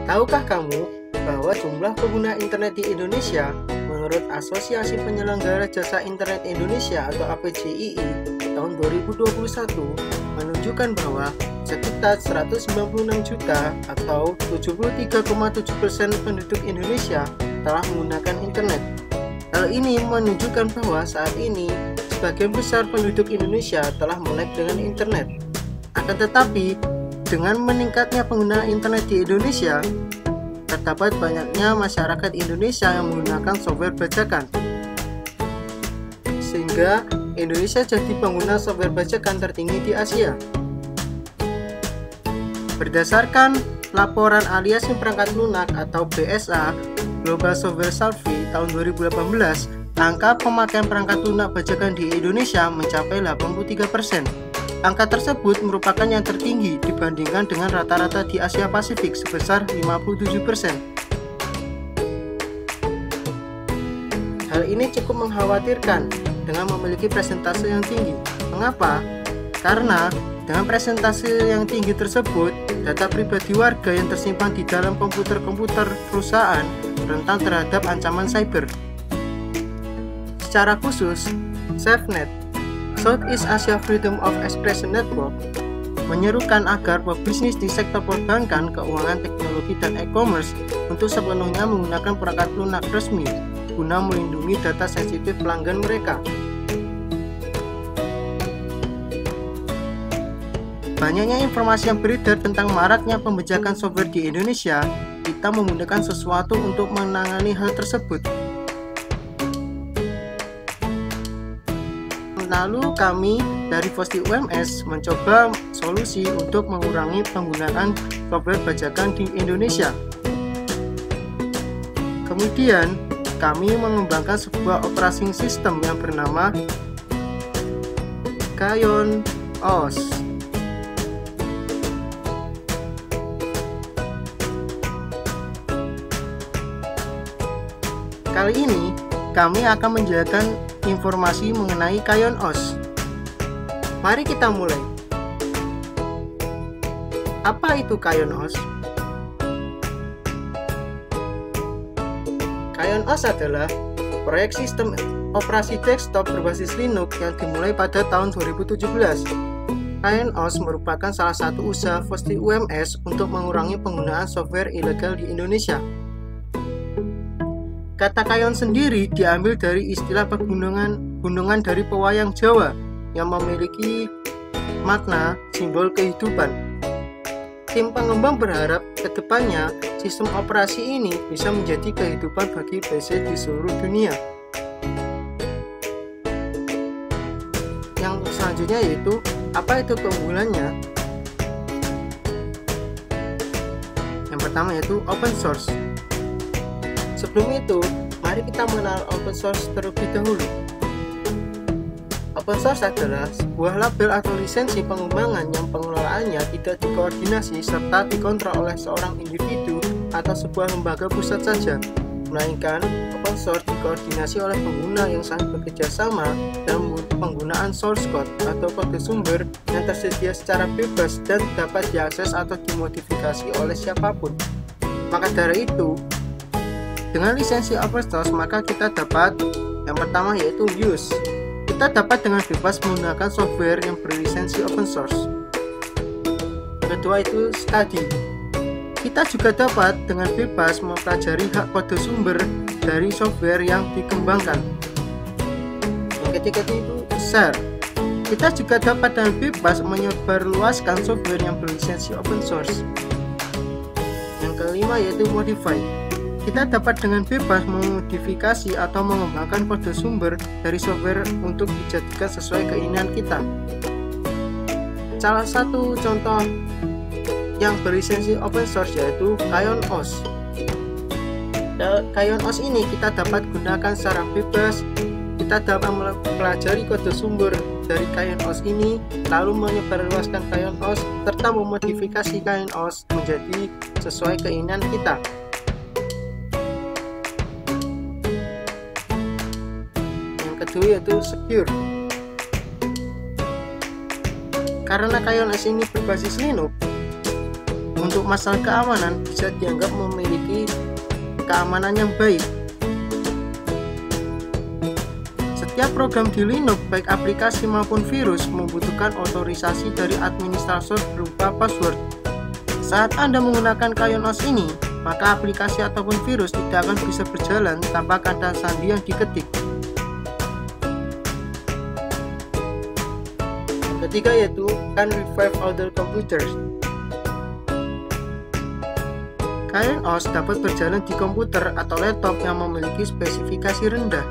Tahukah kamu bahwa jumlah pengguna internet di Indonesia menurut Asosiasi Penyelenggara Jasa Internet Indonesia atau APJII tahun 2021 menunjukkan bahwa sekitar 196 juta atau 73,7% penduduk Indonesia telah menggunakan internet. Hal ini menunjukkan bahwa saat ini sebagian besar penduduk Indonesia telah melek dengan internet. Akan tetapi, dengan meningkatnya penggunaan internet di Indonesia, terdapat banyaknya masyarakat Indonesia yang menggunakan software bajakan, sehingga Indonesia jadi pengguna software bajakan tertinggi di Asia. Berdasarkan laporan aliansi perangkat lunak atau BSA Global Software Survey tahun 2018, angka pemakaian perangkat lunak bajakan di Indonesia mencapai 83%. Angka tersebut merupakan yang tertinggi dibandingkan dengan rata-rata di Asia Pasifik sebesar 57%. Hal ini cukup mengkhawatirkan dengan memiliki persentase yang tinggi. Mengapa? Karena dengan persentase yang tinggi tersebut, data pribadi warga yang tersimpan di dalam komputer-komputer perusahaan rentan terhadap ancaman cyber. Secara khusus, SafeNet, Southeast Asia Freedom of Expression Network, menyerukan agar pebisnis di sektor perbankan, keuangan, teknologi, dan e-commerce untuk sepenuhnya menggunakan perangkat lunak resmi guna melindungi data sensitif pelanggan mereka. Banyaknya informasi yang beredar tentang maraknya pembajakan software di Indonesia. Kita menggunakan sesuatu untuk menangani hal tersebut. Lalu kami dari Fosti UMS mencoba solusi untuk mengurangi penggunaan software bajakan di Indonesia. Kemudian kami mengembangkan sebuah operating system yang bernama Kayon OS. Kali ini kami akan menjelaskan informasi mengenai Kayon OS. Mari kita mulai. Apa itu Kayon OS? Kayon OS adalah proyek sistem operasi desktop berbasis Linux yang dimulai pada tahun 2017. Kayon OS merupakan salah satu usaha Fosti UMS untuk mengurangi penggunaan software ilegal di Indonesia. Kata Kayon sendiri diambil dari istilah gunungan dari pewayang Jawa yang memiliki makna simbol kehidupan. Tim pengembang berharap kedepannya sistem operasi ini bisa menjadi kehidupan bagi PC di seluruh dunia. Yang selanjutnya yaitu, apa itu keunggulannya? Yang pertama yaitu open source. Sebelum itu, mari kita mengenal open source terlebih dahulu. Open source adalah sebuah label atau lisensi pengembangan yang pengelolaannya tidak dikoordinasi serta dikontrol oleh seorang individu atau sebuah lembaga pusat saja, melainkan open source dikoordinasi oleh pengguna yang saling bekerja sama dalam penggunaan source code atau kode sumber yang tersedia secara bebas dan dapat diakses atau dimodifikasi oleh siapapun. Maka dari itu, dengan lisensi open source maka kita dapat yang pertama yaitu use. Kita dapat dengan bebas menggunakan software yang berlisensi open source. Kedua itu study. Kita juga dapat dengan bebas mempelajari hak kode sumber dari software yang dikembangkan. Yang ketiga itu share. Kita juga dapat dengan bebas menyebarluaskan software yang berlisensi open source. Yang kelima yaitu modify. Kita dapat dengan bebas memodifikasi atau mengembangkan kode sumber dari software untuk dijadikan sesuai keinginan kita. Salah satu contoh yang berlisensi open source yaitu Kayon OS. Kayon OS ini kita dapat gunakan secara bebas. Kita dapat mempelajari kode sumber dari Kayon OS ini, lalu menyebarluaskan Kayon OS serta memodifikasi Kayon OS menjadi sesuai keinginan kita. Kedua yaitu secure. Karena Kayon OS ini berbasis Linux, untuk masalah keamanan bisa dianggap memiliki keamanan yang baik. Setiap program di Linux, baik aplikasi maupun virus, membutuhkan otorisasi dari administrator berupa password. Saat Anda menggunakan KaionOS ini, maka aplikasi ataupun virus tidak akan bisa berjalan tanpa kata sandi yang diketik. Yang ketiga yaitu can revive older computers. KaionOS dapat berjalan di komputer atau laptop yang memiliki spesifikasi rendah.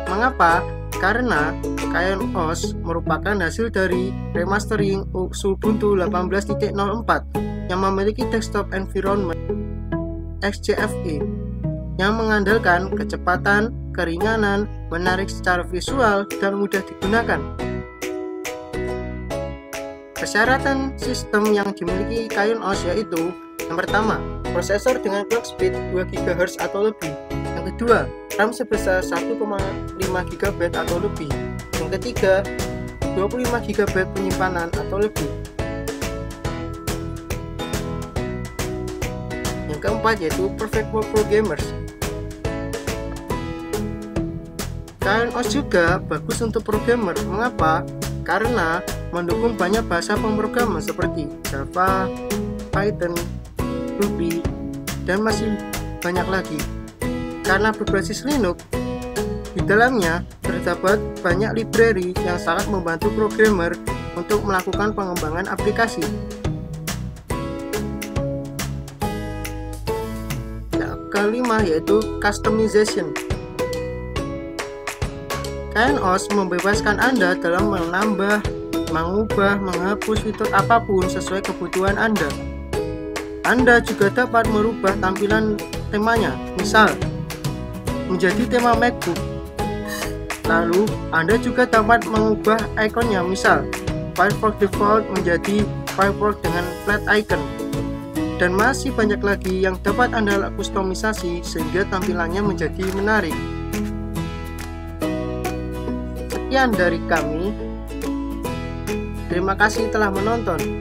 Mengapa? Karena KaionOS merupakan hasil dari remastering Ubuntu 18.04 yang memiliki desktop environment XJFE yang mengandalkan kecepatan, keringanan, menarik secara visual, dan mudah digunakan. Persyaratan sistem yang dimiliki KaionOS yaitu: yang pertama, prosesor dengan clock speed 2 GHz atau lebih. Yang kedua, RAM sebesar 1,5 GB atau lebih. Yang ketiga, 25 GB penyimpanan atau lebih. Yang keempat yaitu perfect for programmers. KaionOS juga bagus untuk programmer. Mengapa? Karena mendukung banyak bahasa pemrograman seperti Java, Python, Ruby, dan masih banyak lagi. Karena berbasis Linux, di dalamnya terdapat banyak library yang sangat membantu programmer untuk melakukan pengembangan aplikasi. Yang kelima yaitu customization. KaionOS membebaskan Anda dalam menambah, mengubah, menghapus fitur apapun sesuai kebutuhan Anda. Anda juga dapat merubah tampilan temanya, misal menjadi tema MacBook. Lalu, Anda juga dapat mengubah ikonnya, misal Firefox Default menjadi Firefox dengan flat icon. Dan masih banyak lagi yang dapat Anda kustomisasi sehingga tampilannya menjadi menarik. Sekian dari kami. Terima kasih telah menonton.